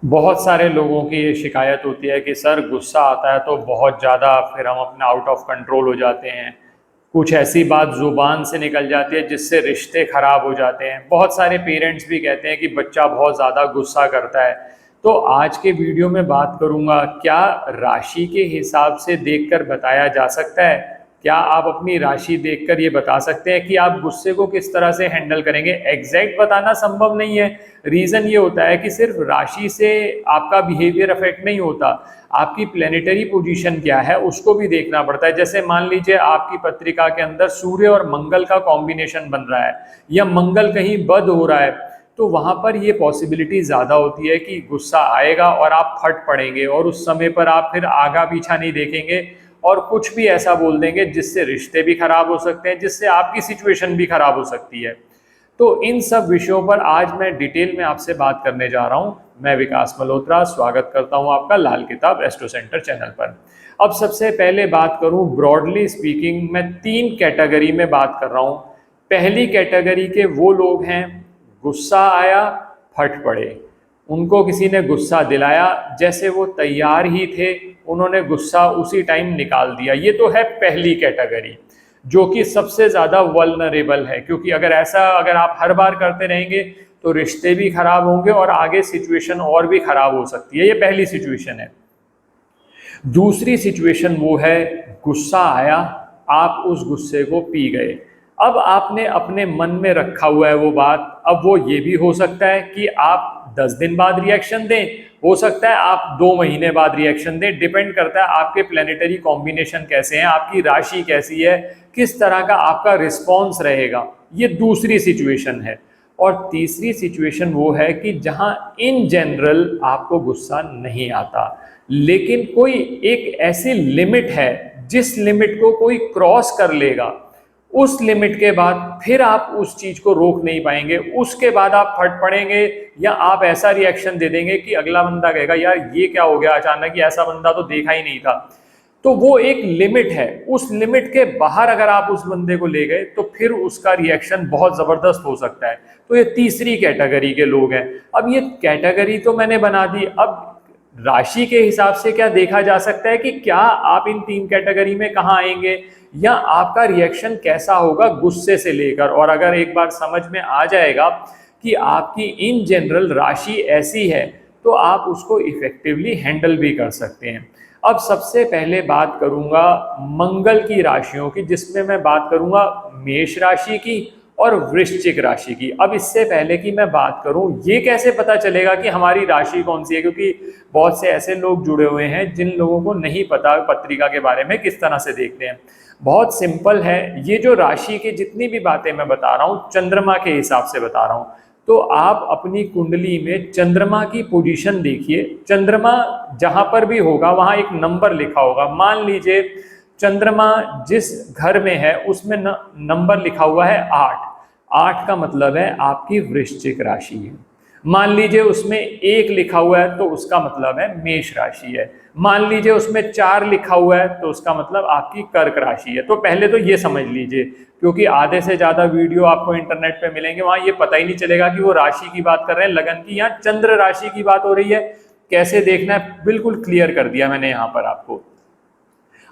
बहुत सारे लोगों की ये शिकायत होती है कि सर गुस्सा आता है तो बहुत ज़्यादा फिर हम अपने आउट ऑफ कंट्रोल हो जाते हैं। कुछ ऐसी बात ज़ुबान से निकल जाती है जिससे रिश्ते खराब हो जाते हैं। बहुत सारे पेरेंट्स भी कहते हैं कि बच्चा बहुत ज़्यादा गुस्सा करता है। तो आज के वीडियो में बात करूंगा, क्या राशि के हिसाब से देखकर बताया जा सकता है? क्या आप अपनी राशि देखकर ये बता सकते हैं कि आप गुस्से को किस तरह से हैंडल करेंगे? एग्जैक्ट बताना संभव नहीं है। रीज़न ये होता है कि सिर्फ राशि से आपका बिहेवियर अफेक्ट नहीं होता, आपकी प्लेनेटरी पोजीशन क्या है उसको भी देखना पड़ता है। जैसे मान लीजिए आपकी पत्रिका के अंदर सूर्य और मंगल का कॉम्बिनेशन बन रहा है या मंगल कहीं बद हो रहा है, तो वहां पर ये पॉसिबिलिटी ज़्यादा होती है कि गुस्सा आएगा और आप फट पड़ेंगे और उस समय पर आप फिर आगा पीछा नहीं देखेंगे और कुछ भी ऐसा बोल देंगे जिससे रिश्ते भी खराब हो सकते हैं, जिससे आपकी सिचुएशन भी खराब हो सकती है। तो इन सब विषयों पर आज मैं डिटेल में आपसे बात करने जा रहा हूं। मैं विकास मल्होत्रा स्वागत करता हूं आपका लाल किताब एस्ट्रो सेंटर चैनल पर। अब सबसे पहले बात करूं, ब्रॉडली स्पीकिंग मैं 3 कैटेगरी में बात कर रहा हूं। पहली कैटेगरी के वो लोग हैं, गुस्सा आया फट पड़े, उनको किसी ने गुस्सा दिलाया, जैसे वो तैयार ही थे उन्होंने गुस्सा उसी टाइम निकाल दिया। ये तो है पहली कैटेगरी, जो कि सबसे ज़्यादा वल्नरेबल है, क्योंकि अगर आप हर बार करते रहेंगे तो रिश्ते भी खराब होंगे और आगे सिचुएशन और भी खराब हो सकती है। ये पहली सिचुएशन है। दूसरी सिचुएशन वो है, गुस्सा आया, आप उस गुस्से को पी गए, अब आपने अपने मन में रखा हुआ है वो बात। अब वो ये भी हो सकता है कि आप 10 दिन बाद रिएक्शन दें, हो सकता है आप 2 महीने बाद रिएक्शन दें, डिपेंड करता है आपके प्लेनेटरी कॉम्बिनेशन कैसे हैं, आपकी राशि कैसी है, किस तरह का आपका रिस्पॉन्स रहेगा। ये दूसरी सिचुएशन है। और तीसरी सिचुएशन वो है कि जहां इन जनरल आपको गुस्सा नहीं आता, लेकिन कोई एक ऐसी लिमिट है जिस लिमिट को कोई क्रॉस कर लेगा, उस लिमिट के बाद फिर आप उस चीज को रोक नहीं पाएंगे, उसके बाद आप फट पड़ेंगे या आप ऐसा रिएक्शन दे देंगे कि अगला बंदा कहेगा यार ये क्या हो गया अचानक, ये ऐसा बंदा तो देखा ही नहीं था। तो वो एक लिमिट है, उस लिमिट के बाहर अगर आप उस बंदे को ले गए तो फिर उसका रिएक्शन बहुत जबरदस्त हो सकता है। तो ये तीसरी कैटेगरी के लोग हैं। अब ये कैटेगरी तो मैंने बना दी, अब राशि के हिसाब से क्या देखा जा सकता है कि क्या आप इन 3 कैटेगरी में कहाँ आएंगे या आपका रिएक्शन कैसा होगा गुस्से से लेकर। और अगर एक बार समझ में आ जाएगा कि आपकी इन जनरल राशि ऐसी है तो आप उसको इफेक्टिवली हैंडल भी कर सकते हैं। अब सबसे पहले बात करूंगा मंगल की राशियों की, जिसमें मैं बात करूंगा मेष राशि की और वृश्चिक राशि की। अब इससे पहले कि मैं बात करूं ये कैसे पता चलेगा कि हमारी राशि कौन सी है, क्योंकि बहुत से ऐसे लोग जुड़े हुए हैं जिन लोगों को नहीं पता पत्रिका के बारे में किस तरह से देखते हैं। बहुत सिंपल है, ये जो राशि की जितनी भी बातें मैं बता रहा हूं चंद्रमा के हिसाब से बता रहा हूं। तो आप अपनी कुंडली में चंद्रमा की पोजीशन देखिए, चंद्रमा जहां पर भी होगा वहां एक नंबर लिखा होगा। मान लीजिए चंद्रमा जिस घर में है उसमें नंबर लिखा हुआ है 8। 8 का मतलब है आपकी वृश्चिक राशि है। मान लीजिए उसमें 1 लिखा हुआ है तो उसका मतलब है मेष राशि है। मान लीजिए उसमें 4 लिखा हुआ है तो उसका मतलब आपकी कर्क राशि है। तो पहले तो ये समझ लीजिए, क्योंकि आधे से ज्यादा वीडियो आपको इंटरनेट पे मिलेंगे, वहां ये पता ही नहीं चलेगा कि वो राशि की बात कर रहे हैं लगन की, यहाँ चंद्र राशि की बात हो रही है। कैसे देखना है बिल्कुल क्लियर कर दिया मैंने यहाँ पर आपको।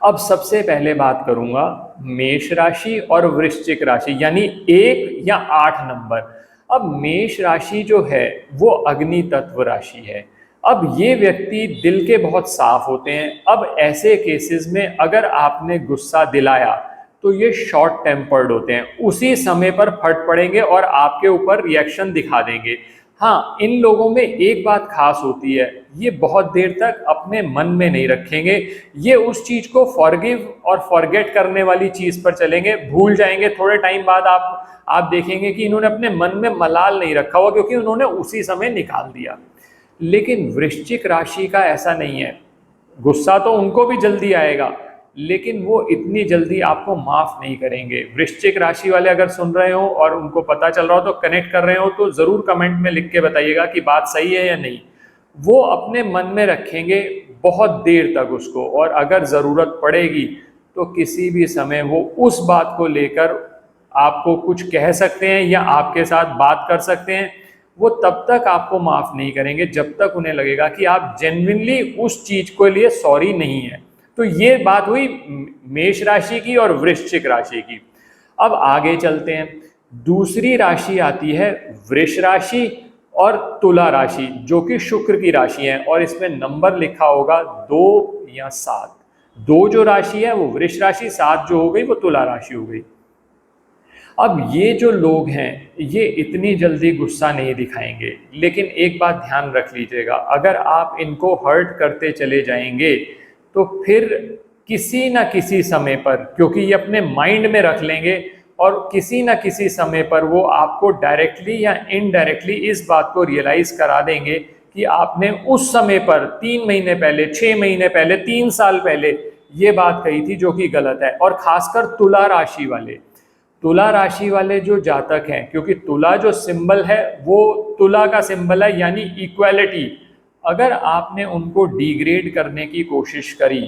अब सबसे पहले बात करूंगा मेष राशि और वृश्चिक राशि, यानी 1 या 8 नंबर। अब मेष राशि जो है वो अग्नि तत्व राशि है। अब ये व्यक्ति दिल के बहुत साफ होते हैं। अब ऐसे केसेस में अगर आपने गुस्सा दिलाया तो ये शॉर्ट टेम्पर्ड होते हैं, उसी समय पर फट पड़ेंगे और आपके ऊपर रिएक्शन दिखा देंगे। हाँ, इन लोगों में एक बात खास होती है, ये बहुत देर तक अपने मन में नहीं रखेंगे, ये उस चीज को फॉरगिव और फॉरगेट करने वाली चीज पर चलेंगे, भूल जाएंगे। थोड़े टाइम बाद आप देखेंगे कि इन्होंने अपने मन में मलाल नहीं रखा हुआ, क्योंकि उन्होंने उसी समय निकाल दिया। लेकिन वृश्चिक राशि का ऐसा नहीं है, गुस्सा तो उनको भी जल्दी आएगा लेकिन वो इतनी जल्दी आपको माफ नहीं करेंगे। वृश्चिक राशि वाले अगर सुन रहे हो और उनको पता चल रहा हो तो कनेक्ट कर रहे हो तो जरूर कमेंट में लिख के बताइएगा कि बात सही है या नहीं। वो अपने मन में रखेंगे बहुत देर तक उसको, और अगर जरूरत पड़ेगी तो किसी भी समय वो उस बात को लेकर आपको कुछ कह सकते हैं या आपके साथ बात कर सकते हैं। वो तब तक आपको माफ़ नहीं करेंगे जब तक उन्हें लगेगा कि आप जेन्युइनली उस चीज़ के लिए सॉरी नहीं है। तो ये बात हुई मेष राशि की और वृश्चिक राशि की। अब आगे चलते हैं। दूसरी राशि आती है वृष राशि और तुला राशि, जो कि शुक्र की राशि है, और इसमें नंबर लिखा होगा 2 या 7। 2 जो राशि है वो वृष राशि, 7 जो हो गई वो तुला राशि हो गई। अब ये जो लोग हैं ये इतनी जल्दी गुस्सा नहीं दिखाएंगे, लेकिन एक बात ध्यान रख लीजिएगा, अगर आप इनको हर्ट करते चले जाएंगे तो फिर किसी न किसी समय पर, क्योंकि ये अपने माइंड में रख लेंगे, और किसी न किसी समय पर वो आपको डायरेक्टली या इनडायरेक्टली इस बात को रियलाइज करा देंगे कि आपने उस समय पर 3 महीने पहले, 6 महीने पहले, 3 साल पहले ये बात कही थी, जो कि गलत है। और खासकर तुला राशि वाले जो जातक हैं, क्योंकि तुला जो सिंबल है वो तुला का सिंबल है, यानी इक्वालिटी। अगर आपने उनको डिग्रेड करने की कोशिश करी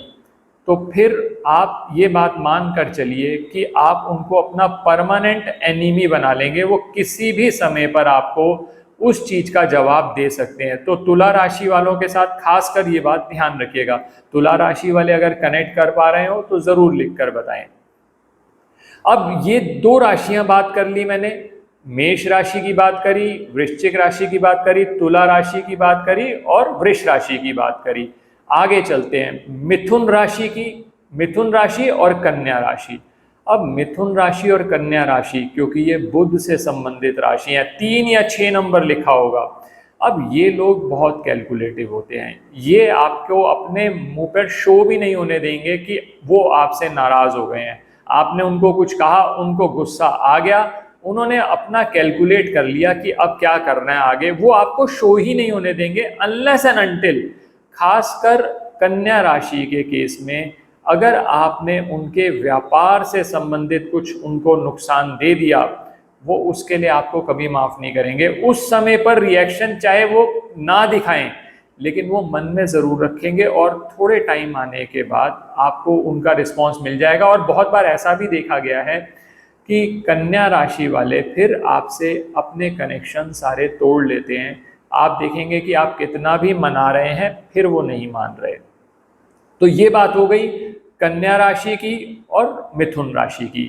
तो फिर आप ये बात मान कर चलिए कि आप उनको अपना परमानेंट एनिमी बना लेंगे। वो किसी भी समय पर आपको उस चीज का जवाब दे सकते हैं। तो तुला राशि वालों के साथ खासकर ये बात ध्यान रखिएगा। तुला राशि वाले अगर कनेक्ट कर पा रहे हो तो जरूर लिख कर बताएं। अब ये 2 राशियां बात कर ली मैंने, मेष राशि की बात करी, वृश्चिक राशि की बात करी, तुला राशि की बात करी और वृष राशि की बात करी। आगे चलते हैं मिथुन राशि की, मिथुन राशि और कन्या राशि। अब मिथुन राशि और कन्या राशि, क्योंकि ये बुध से संबंधित राशि है, 3 या 6 नंबर लिखा होगा। अब ये लोग बहुत कैलकुलेटिव होते हैं, ये आपको अपने मुंह पर शो भी नहीं होने देंगे कि वो आपसे नाराज हो गए हैं। आपने उनको कुछ कहा, उनको गुस्सा आ गया, उन्होंने अपना कैलकुलेट कर लिया कि अब क्या करना है आगे, वो आपको शो ही नहीं होने देंगे अनलेस एंड अनटिल, खासकर कन्या राशि के केस में, अगर आपने उनके व्यापार से संबंधित कुछ उनको नुकसान दे दिया, वो उसके लिए आपको कभी माफ नहीं करेंगे। उस समय पर रिएक्शन चाहे वो ना दिखाएं, लेकिन वो मन में जरूर रखेंगे और थोड़े टाइम आने के बाद आपको उनका रिस्पॉन्स मिल जाएगा। और बहुत बार ऐसा भी देखा गया है कि कन्या राशि वाले फिर आपसे अपने कनेक्शन सारे तोड़ लेते हैं। आप देखेंगे कि आप कितना भी मना रहे हैं फिर वो नहीं मान रहे। तो ये बात हो गई कन्या राशि की और मिथुन राशि की।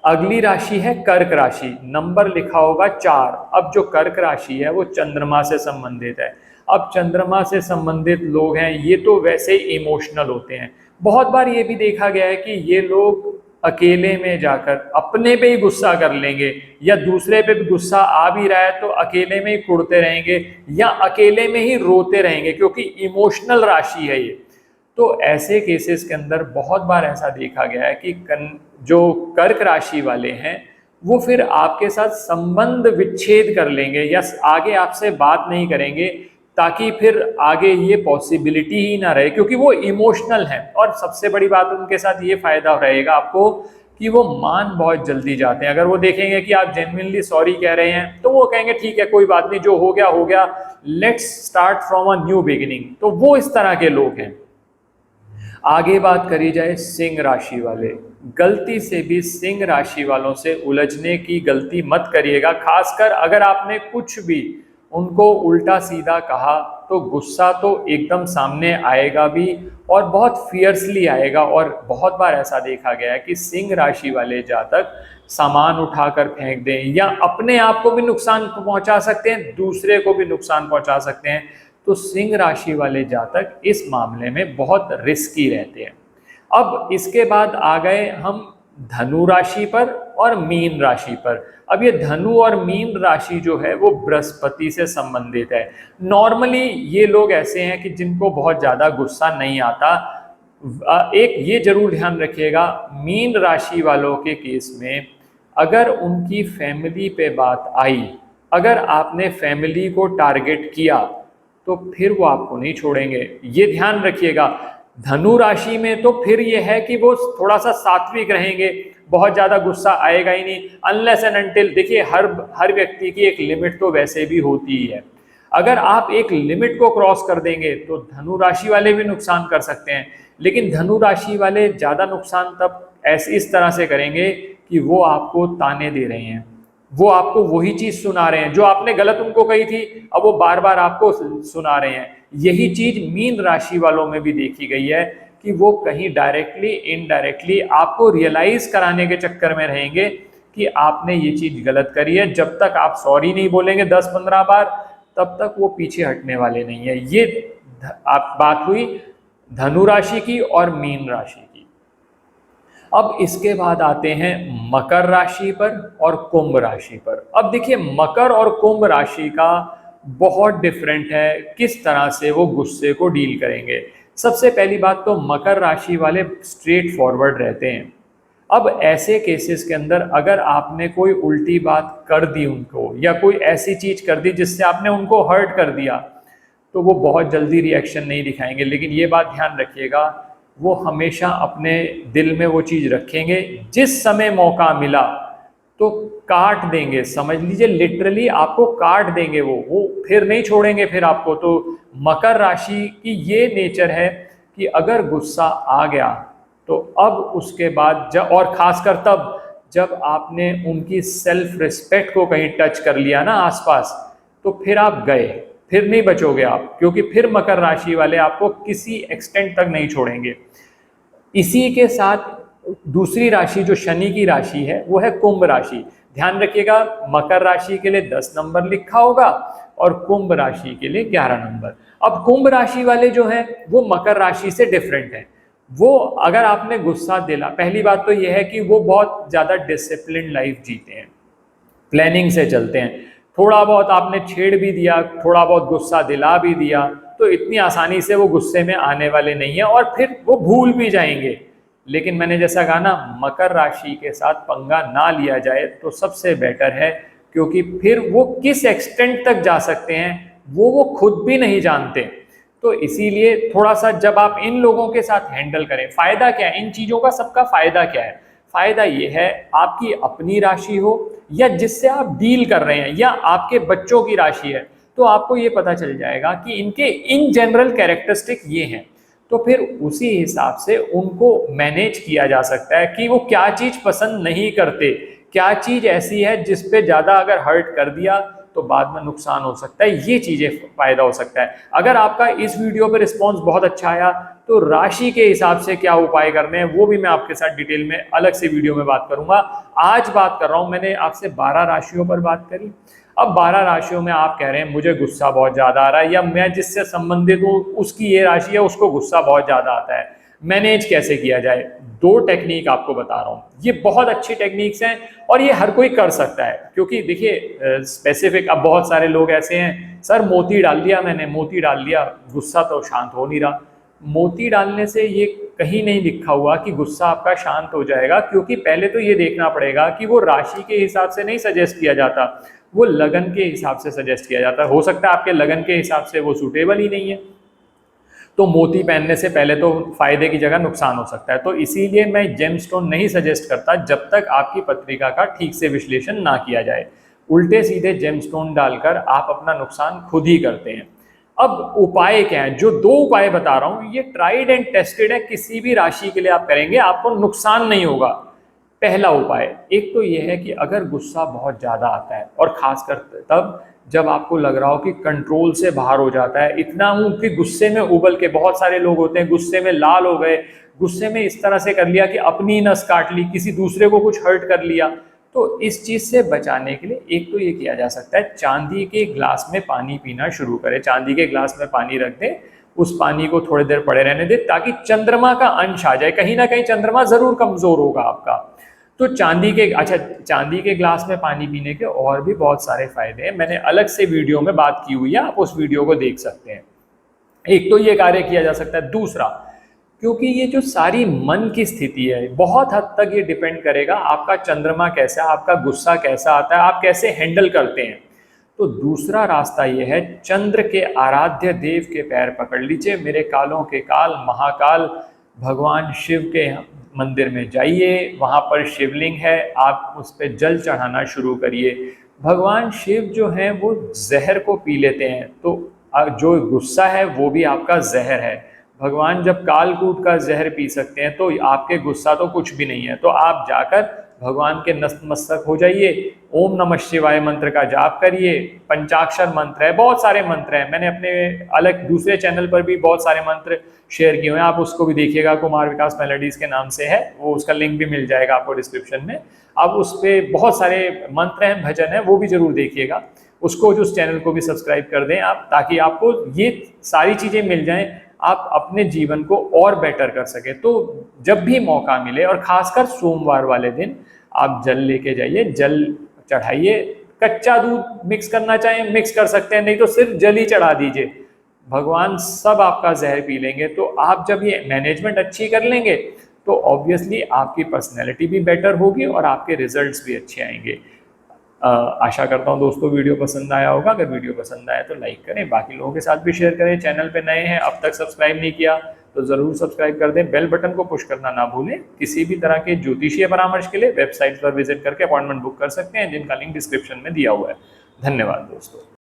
अगली राशि है कर्क राशि, नंबर लिखा होगा 4। अब जो कर्क राशि है वो चंद्रमा से संबंधित है। अब चंद्रमा से संबंधित लोग हैं ये तो वैसे ही इमोशनल होते हैं। बहुत बार ये भी देखा गया है कि ये लोग अकेले में जाकर अपने पे ही गुस्सा कर लेंगे, या दूसरे पे भी गुस्सा आ भी रहा है तो अकेले में ही कुड़ते रहेंगे या अकेले में ही रोते रहेंगे, क्योंकि इमोशनल राशि है ये। तो ऐसे केसेस के अंदर बहुत बार ऐसा देखा गया है कि जो कर्क राशि वाले हैं वो फिर आपके साथ संबंध विच्छेद कर लेंगे या आगे आपसे बात नहीं करेंगे, ताकि फिर आगे ये पॉसिबिलिटी ही ना रहे, क्योंकि वो इमोशनल है। और सबसे बड़ी बात उनके साथ ये फायदा रहेगा आपको कि वो मान बहुत जल्दी जाते हैं। अगर वो देखेंगे कि आप जेन्युइनली सॉरी कह रहे हैं तो वो कहेंगे ठीक है कोई बात नहीं, जो हो गया हो गया, let's start from a new beginning. तो वो इस तरह के लोग हैं। आगे बात करी जाए सिंह राशि वाले, गलती से भी सिंह राशि वालों से उलझने की गलती मत करिएगा। खासकर अगर आपने कुछ भी उनको उल्टा सीधा कहा तो गुस्सा तो एकदम सामने आएगा भी और बहुत फियर्सली आएगा। और बहुत बार ऐसा देखा गया है कि सिंह राशि वाले जातक सामान उठाकर फेंक दें या अपने आप को भी नुकसान पहुंचा सकते हैं, दूसरे को भी नुकसान पहुंचा सकते हैं। तो सिंह राशि वाले जातक इस मामले में बहुत रिस्की रहते हैं। अब इसके बाद आ गए हम धनु राशि पर और मीन राशि पर। अब ये धनु और मीन राशि जो है वो बृहस्पति से संबंधित है। नॉर्मली ये लोग ऐसे हैं कि जिनको बहुत ज़्यादा गुस्सा नहीं आता। एक ये जरूर ध्यान रखिएगा, मीन राशि वालों के केस में अगर उनकी फैमिली पे बात आई, अगर आपने फैमिली को टारगेट किया तो फिर वो आपको नहीं छोड़ेंगे, ये ध्यान रखिएगा। धनु राशि में तो फिर ये है कि वो थोड़ा सा सात्विक रहेंगे, बहुत ज़्यादा गुस्सा आएगा ही नहीं अनलेस एंड अनटिल। देखिए हर व्यक्ति की एक लिमिट तो वैसे भी होती ही है। अगर आप एक लिमिट को क्रॉस कर देंगे तो धनु राशि वाले भी नुकसान कर सकते हैं, लेकिन धनु राशि वाले ज़्यादा नुकसान तब इस तरह से करेंगे कि वो आपको ताने दे रहे हैं, वो आपको वही चीज सुना रहे हैं जो आपने गलत उनको कही थी, अब वो बार बार आपको सुना रहे हैं। यही चीज मीन राशि वालों में भी देखी गई है कि वो कहीं डायरेक्टली इनडायरेक्टली आपको रियलाइज कराने के चक्कर में रहेंगे कि आपने ये चीज गलत करी है। जब तक आप सॉरी नहीं बोलेंगे 10-15 बार, तब तक वो पीछे हटने वाले नहीं है। ये आप बात हुई धनु राशि की और मीन राशि की। अब इसके बाद आते हैं मकर राशि पर और कुंभ राशि पर। अब देखिए मकर और कुंभ राशि का बहुत डिफरेंट है किस तरह से वो गुस्से को डील करेंगे। सबसे पहली बात तो मकर राशि वाले स्ट्रेट फॉरवर्ड रहते हैं। अब ऐसे केसेस के अंदर अगर आपने कोई उल्टी बात कर दी उनको या कोई ऐसी चीज कर दी जिससे आपने उनको हर्ट कर दिया, तो वो बहुत जल्दी रिएक्शन नहीं दिखाएंगे। लेकिन ये बात ध्यान रखिएगा, वो हमेशा अपने दिल में वो चीज़ रखेंगे। जिस समय मौका मिला तो काट देंगे, समझ लीजिए लिटरली आपको काट देंगे वो फिर नहीं छोड़ेंगे फिर आपको। तो मकर राशि की ये नेचर है कि अगर गुस्सा आ गया तो अब उसके बाद और खासकर तब जब आपने उनकी सेल्फ रिस्पेक्ट को कहीं टच कर लिया ना आसपास, तो फिर आप गए, फिर नहीं बचोगे आप, क्योंकि फिर मकर राशि वाले आपको किसी एक्सटेंट तक नहीं छोड़ेंगे। इसी के साथ दूसरी राशि जो शनि की राशि है वो है कुंभ राशि। ध्यान रखिएगा मकर राशि के लिए 10 नंबर लिखा होगा और कुंभ राशि के लिए 11 नंबर। अब कुंभ राशि वाले जो हैं वो मकर राशि से डिफरेंट हैं। वो अगर आपने गुस्सा दिला, पहली बात तो ये है कि वो बहुत ज़्यादा डिसिप्लिन लाइफ जीते हैं, प्लानिंग से चलते हैं। थोड़ा बहुत आपने छेड़ भी दिया, थोड़ा बहुत गुस्सा दिला भी दिया, तो इतनी आसानी से वो गुस्से में आने वाले नहीं है और फिर वो भूल भी जाएंगे। लेकिन मैंने जैसा कहा ना, मकर राशि के साथ पंगा ना लिया जाए तो सबसे बेटर है, क्योंकि फिर वो किस एक्सटेंट तक जा सकते हैं वो खुद भी नहीं जानते। तो इसीलिए थोड़ा सा जब आप इन लोगों के साथ हैंडल करें, फायदा क्या है इन चीज़ों का, सबका फायदा क्या है? फायदा ये है आपकी अपनी राशि हो या जिससे आप डील कर रहे हैं या आपके बच्चों की राशि है, तो आपको ये पता चल जाएगा कि इनके इन जनरल कैरेक्टरिस्टिक ये हैं। तो फिर उसी हिसाब से उनको मैनेज किया जा सकता है कि वो क्या चीज़ पसंद नहीं करते, क्या चीज़ ऐसी है जिस पे ज़्यादा अगर हर्ट कर दिया तो बाद में नुकसान हो सकता है, ये चीज़ें फायदा हो सकता है। अगर आपका इस वीडियो पर रिस्पॉन्स बहुत अच्छा आया तो राशि के हिसाब से क्या उपाय करने हैं वो भी मैं आपके साथ डिटेल में अलग से वीडियो में बात करूंगा। आज बात कर रहा हूं, मैंने आपसे 12 राशियों पर बात करी। अब 12 राशियों में आप कह रहे हैं मुझे गुस्सा बहुत ज़्यादा आ रहा है, या मैं जिससे संबंधित हूँ उसकी ये राशि है उसको गुस्सा बहुत ज़्यादा आता है, मैनेज कैसे किया जाए? 2 टेक्निक आपको बता रहा हूँ, ये बहुत अच्छी टेक्निक्स हैं और ये हर कोई कर सकता है। क्योंकि देखिए स्पेसिफिक, अब बहुत सारे लोग ऐसे हैं, सर मोती डाल दिया मैंने, मोती डाल दिया, गुस्सा तो शांत हो नहीं रहा। मोती डालने से ये कहीं नहीं लिखा हुआ कि गुस्सा आपका शांत हो जाएगा, क्योंकि पहले तो ये देखना पड़ेगा कि वो राशि के हिसाब से नहीं सजेस्ट किया जाता, वो लगन के हिसाब से सजेस्ट किया जाता है। हो सकता है आपके लगन के हिसाब से वो सूटेबल ही नहीं है, तो मोती पहनने से पहले तो फायदे की जगह नुकसान हो सकता है। तो इसीलिए मैं जेमस्टोन नहीं सजेस्ट करता जब तक आपकी पत्रिका का ठीक से विश्लेषण ना किया जाए। उल्टे सीधे जेमस्टोन डालकर आप अपना नुकसान खुद ही करते हैं। अब उपाय क्या है? जो 2 उपाय बता रहा हूं ये ट्राइड एंड टेस्टेड है, किसी भी राशि के लिए आप करेंगे आपको नुकसान नहीं होगा। पहला उपाय, एक तो यह है कि अगर गुस्सा बहुत ज़्यादा आता है और खासकर तब जब आपको लग रहा हो कि कंट्रोल से बाहर हो जाता है, इतना हूं कि गुस्से में उबल के, बहुत सारे लोग होते हैं गुस्से में लाल हो गए, गुस्से में इस तरह से कर लिया कि अपनी नस काट ली, किसी दूसरे को कुछ हर्ट कर लिया। तो इस चीज़ से बचाने के लिए एक तो ये किया जा सकता है, चांदी के ग्लास में पानी पीना शुरू करें। चांदी के ग्लास में पानी रख दें, उस पानी को थोड़ी देर पड़े रहने दें ताकि चंद्रमा का अंश आ जाए। कहीं ना कहीं चंद्रमा ज़रूर कमज़ोर होगा आपका। तो चांदी के ग्लास में पानी पीने के और भी बहुत सारे फायदे हैं, मैंने अलग से वीडियो में बात की हुई है, आप उस वीडियो को देख सकते हैं। एक तो ये कार्य किया जा सकता है। दूसरा, क्योंकि ये जो सारी मन की स्थिति है बहुत हद तक ये डिपेंड करेगा आपका चंद्रमा कैसा है, आपका गुस्सा कैसा आता है, आप कैसे हैंडल करते हैं। तो दूसरा रास्ता ये है, चंद्र के आराध्य देव के पैर पकड़ लीजिए। मेरे कालों के काल महाकाल भगवान शिव के मंदिर में जाइए, वहाँ पर शिवलिंग है, आप उस पर जल चढ़ाना शुरू करिए। भगवान शिव जो हैं वो जहर को पी लेते हैं, तो जो गुस्सा है वो भी आपका जहर है। भगवान जब कालकूट का जहर पी सकते हैं तो आपके गुस्सा तो कुछ भी नहीं है। तो आप जाकर भगवान के नतमस्तक हो जाइए, ओम नमः शिवाय मंत्र का जाप करिए, पंचाक्षर मंत्र है, बहुत सारे मंत्र हैं, मैंने अपने अलग दूसरे चैनल पर भी बहुत सारे मंत्र शेयर किए हुए हैं, आप उसको भी देखिएगा, कुमार विकास मेलोडीज के नाम से है वो, उसका लिंक भी मिल जाएगा आपको डिस्क्रिप्शन में। अब उस पर बहुत सारे मंत्र हैं, भजन है, वो भी जरूर देखिएगा, उसको जो उस चैनल को भी सब्सक्राइब कर दें आप, ताकि आपको ये सारी चीज़ें मिल जाएं, आप अपने जीवन को और बेटर कर सके। तो जब भी मौका मिले, और खासकर सोमवार वाले दिन, आप जल लेके जाइए, जल चढ़ाइए, कच्चा दूध मिक्स करना चाहें मिक्स कर सकते हैं, नहीं तो सिर्फ जल ही चढ़ा दीजिए, भगवान सब आपका जहर पी लेंगे। तो आप जब ये मैनेजमेंट अच्छी कर लेंगे तो ऑब्वियसली आपकी पर्सनैलिटी भी बेटर होगी और आपके रिजल्ट्स भी अच्छे आएंगे। आशा करता हूँ दोस्तों वीडियो पसंद आया होगा, अगर वीडियो पसंद आया तो लाइक करें, बाकी लोगों के साथ भी शेयर करें। चैनल पे नए हैं, अब तक सब्सक्राइब नहीं किया तो ज़रूर सब्सक्राइब कर दें, बेल बटन को पुश करना ना भूलें। किसी भी तरह के ज्योतिषीय परामर्श के लिए वेबसाइट पर विजिट करके अपॉइंटमेंट बुक कर सकते हैं, जिनका लिंक डिस्क्रिप्शन में दिया हुआ है। धन्यवाद दोस्तों।